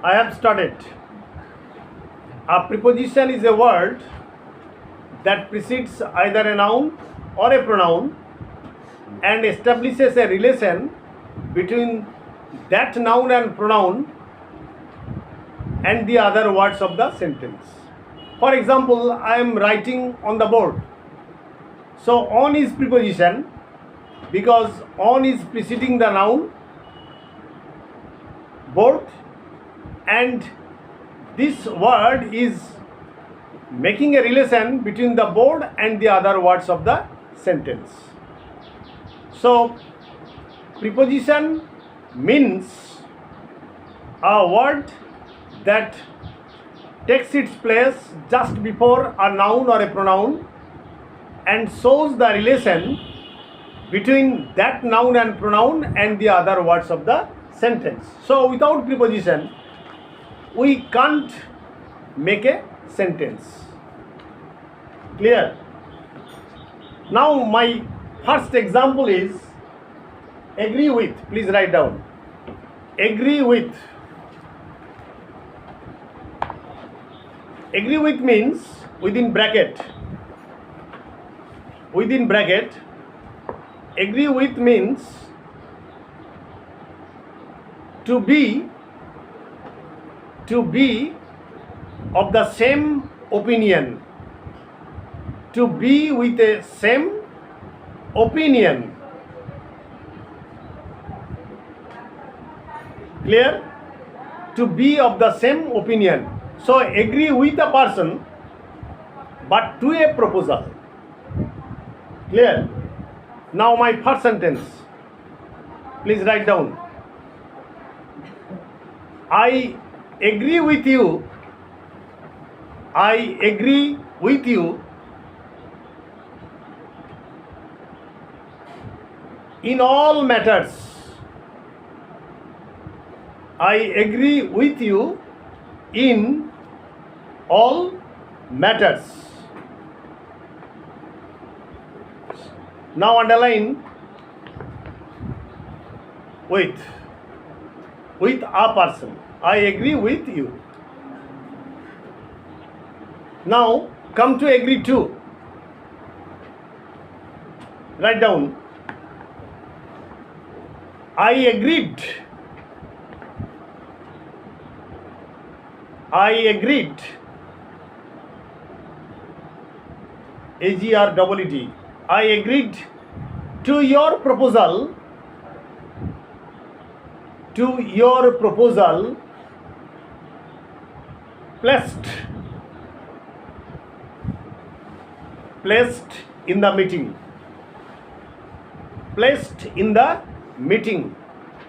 I have started. A preposition is a word that precedes either a noun or a pronoun and establishes a relation between that noun and pronoun and the other words of the sentence. For example, I am writing on the board. So on is preposition because on is preceding the noun board, and this word is making a relation between the board and the other words of the sentence. So preposition means a word that takes its place just before a noun or a pronoun and shows the relation between that noun and pronoun and the other words of the sentence. So without preposition we can't make a sentence. Clear? Now my first example is agree with. Please write down. Agree with. Agree with means within bracket. Within bracket, agree with means to be of the same opinion. To be with a same opinion. Clear? To be of the same opinion. So agree with a person but to a proposal. Clear? Now my first sentence. Please write down. I agree with you. I agree with you in all matters. I agree with you in all matters. Now underline with a person. I agree with you. Now come to agree to. Write down. I agreed. I agreed. AGREED. I agreed to your proposal. To your proposal placed in the meeting. Placed in the meeting.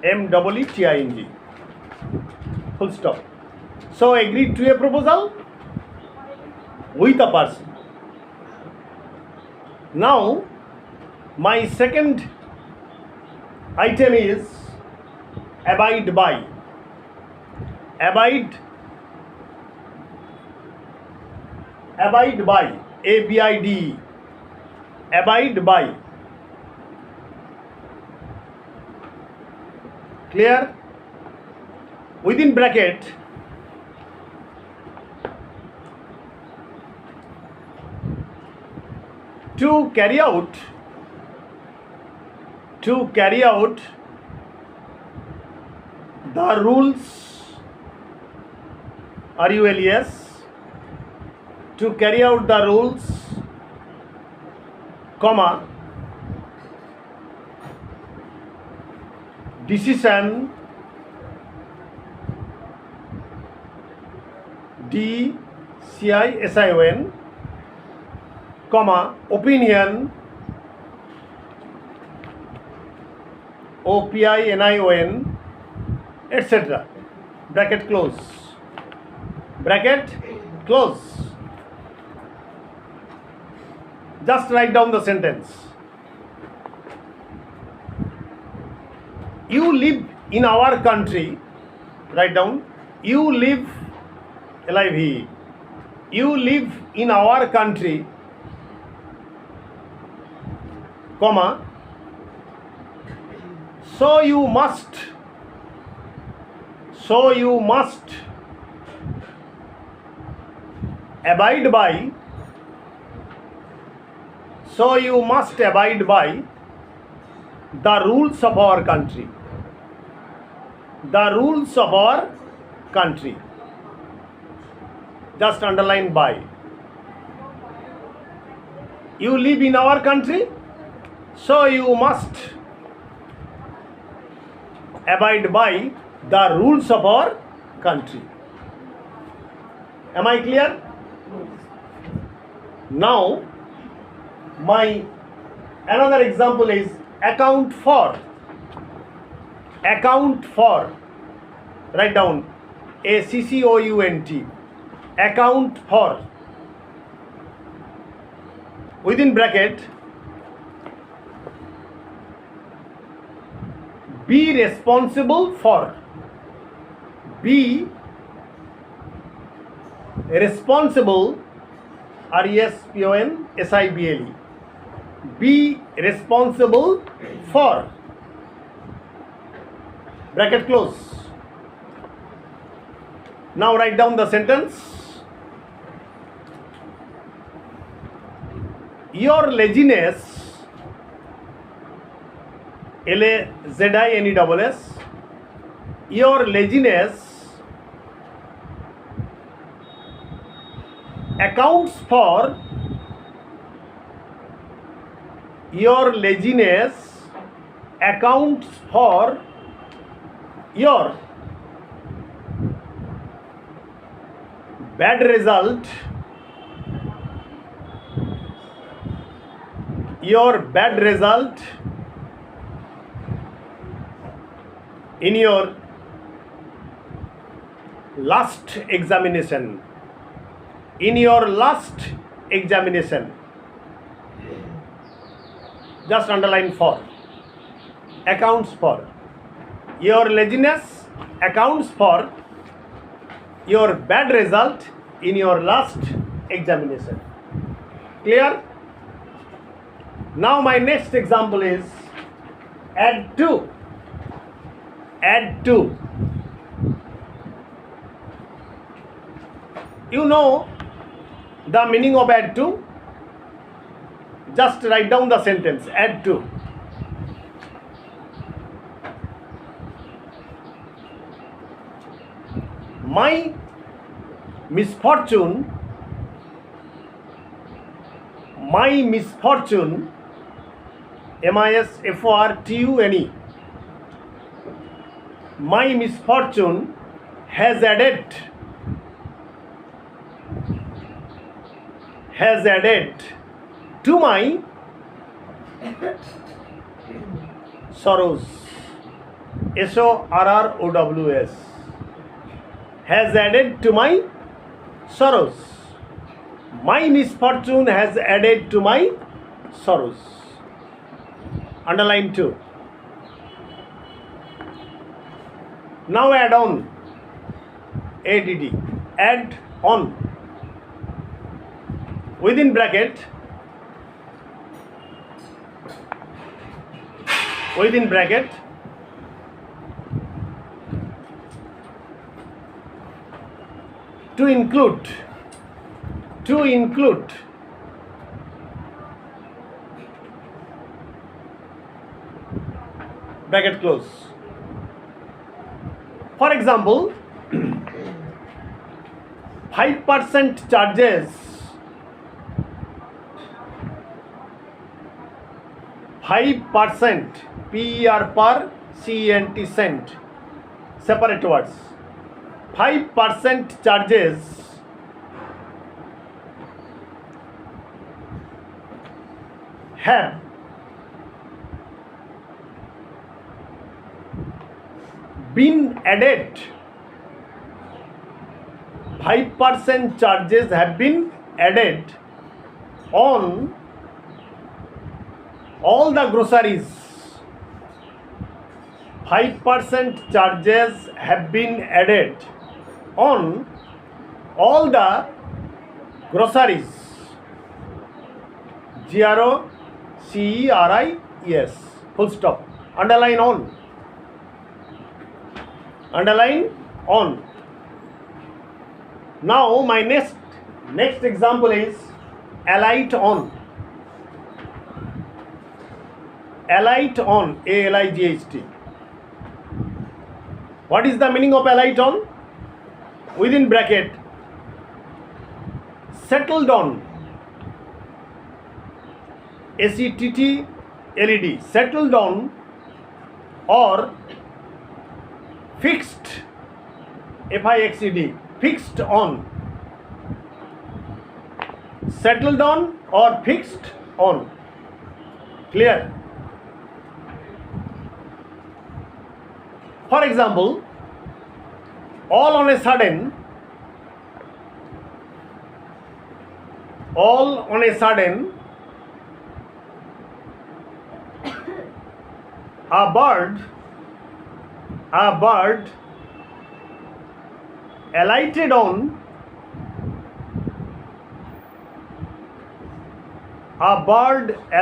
MEETING. Full stop. So agreed to a proposal with a person. Now my second item is abide by. Abide by. ABIDE. Abide by. Clear? Within bracket to carry out the rules, RULES, to carry out the rules, comma, decision, DECISION, comma, opinion, OPINION, etc. Bracket close. Bracket close. Just write down the sentence. You live in our country. Write down. You live, LIVE. You live in our country, comma, so you must So you must abide by. So you must abide by the rules of our country. The rules of our country. Just underline by. You live in our country, so you must abide by the rules of our country. Am I clear? Now, my another example is account for. Account for. Write down ACCOUNT. Account for. Within bracket, be responsible for. Be responsible, RESPONSIBLE. Be responsible for. Bracket close. Now write down the sentence. Your laziness, LAZINESS, your laziness accounts for. Your laziness accounts for your bad result. Your bad result in your last examination. In your last examination. Just underline for. Accounts for. Your laziness accounts for your bad result in your last examination. Clear? Now my next example is add to. Add to. You know the meaning of add to? Just write down the sentence. Add to. My misfortune. My misfortune. MISFORTUNE. My misfortune has added to my sorrows. SORROWS. Has added to my sorrows. My misfortune has added to my sorrows. Underline 2. Now add on. ADD. Add on. Within bracket. Within bracket. To include. To include. Bracket close. For example, 5% charges. 5% PER cent. Separate words. 5% charges have been added. 5% charges have been added on all the groceries. 5% charges have been added on all the groceries. GROCERIES. Full stop. Underline on. Underline on. Now my next example is alight on. Alight on, A-L-I-G-H-T. What is the meaning of alight on? Within bracket, settled on, S-E-T-T-L-E-D, settled on, or fixed, F-I-X-E-D, fixed on. Settled on or fixed on. Clear? For example, all on a sudden, a bird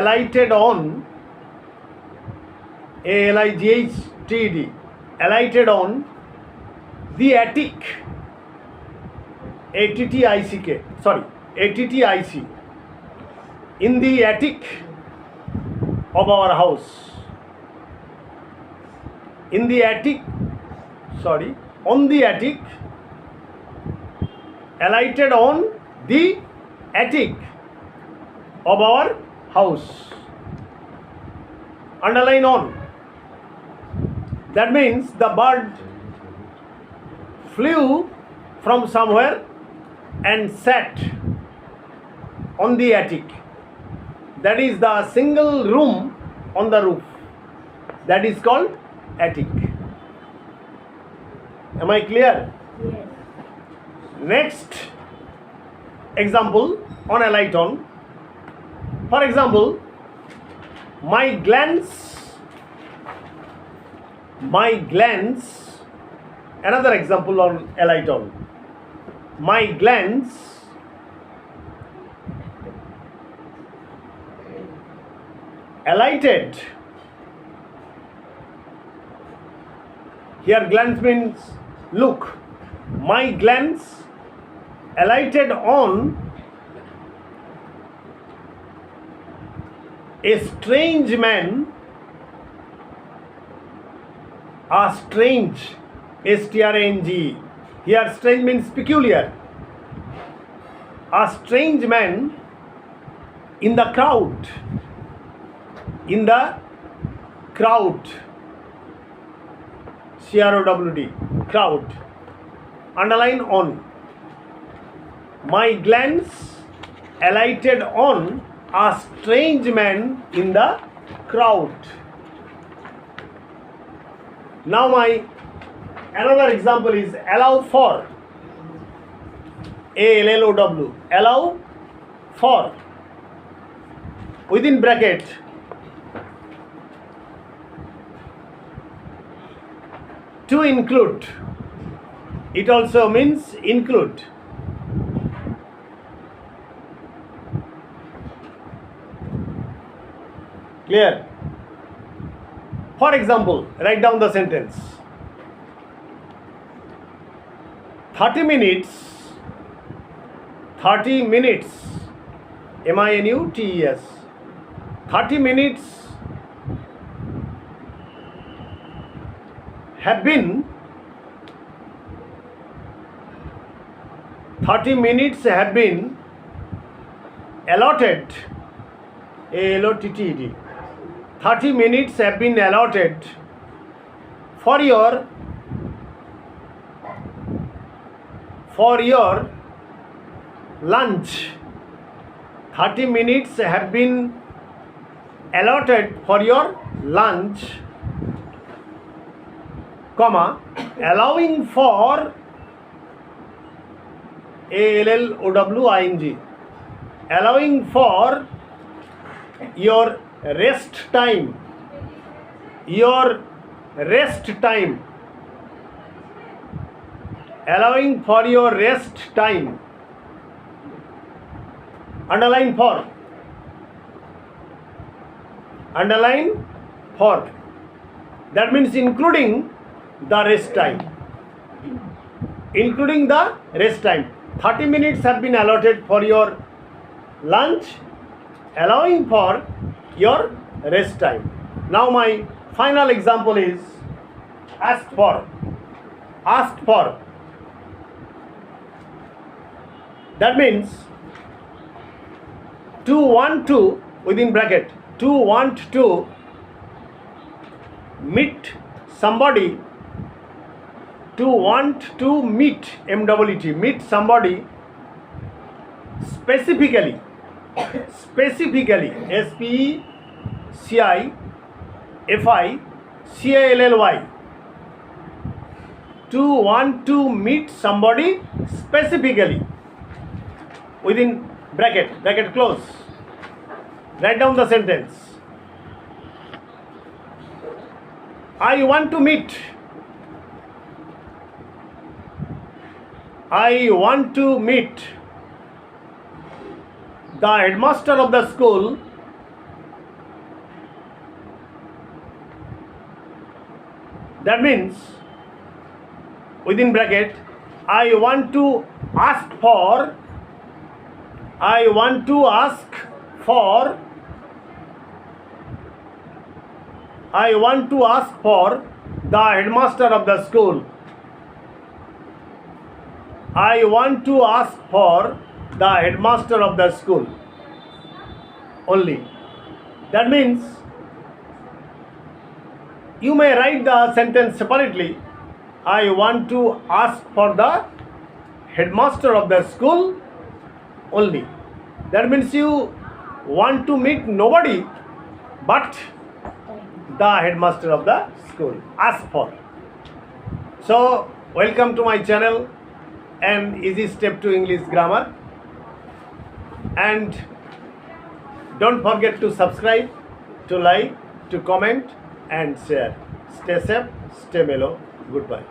alighted on A-L-I-G-H-T-E-D, alighted on the attic, A-T-T-I-C-K, sorry, A-T-T-I-C, in the attic of our house. In the attic, sorry, on the attic, alighted on the attic of our house. Underline on. That means the bird flew from somewhere and sat on the attic. That is the single room on the roof. That is called attic. Am I clear? Yes. Next example on alight on. For example, my glance, another example on alight on. My glance alighted. Here glance means look. My glance alighted on a strange man, S-T-R-A-N-G. Here strange means peculiar. A strange man in the crowd. C-R-O-W-D, crowd. Underline on. My glance alighted on a strange man in the crowd. Now my another example is allow for, A-L-L-O-W, allow for, within bracket, to include. It also means include. Clear? For example, write down the sentence. 30 minutes, M-I-N-U-T-E-S, 30 minutes have been allotted, A-L-O-T-T-E-D, 30 minutes have been allotted for your lunch. 30 minutes have been allotted for your lunch, comma, allowing for, A-L-L-O-W-I-N-G, allowing for your rest time, allowing for your rest time. Underline for. That means including the rest time. including the rest time. 30 minutes have been allotted for your lunch, allowing for your rest time. Now my final example is ask for. Ask for. That means to want to, within bracket, to want to meet somebody, to want to meet, M-E-E-T, meet somebody specifically, SPECIFICALLY, to want to meet somebody specifically, within bracket close. Write down the sentence. I want to meet. I want to meet the headmaster of the school that means within bracket I want to ask for the headmaster of the school. I want to ask for the headmaster of the school only. That means you may write the sentence separately. I want to ask for the headmaster of the school only. That means you want to meet nobody but the headmaster of the school. Ask for. So, welcome to my channel, an easy step to English grammar, and don't forget to subscribe, to like, to comment and share. Stay safe, stay mellow. Goodbye.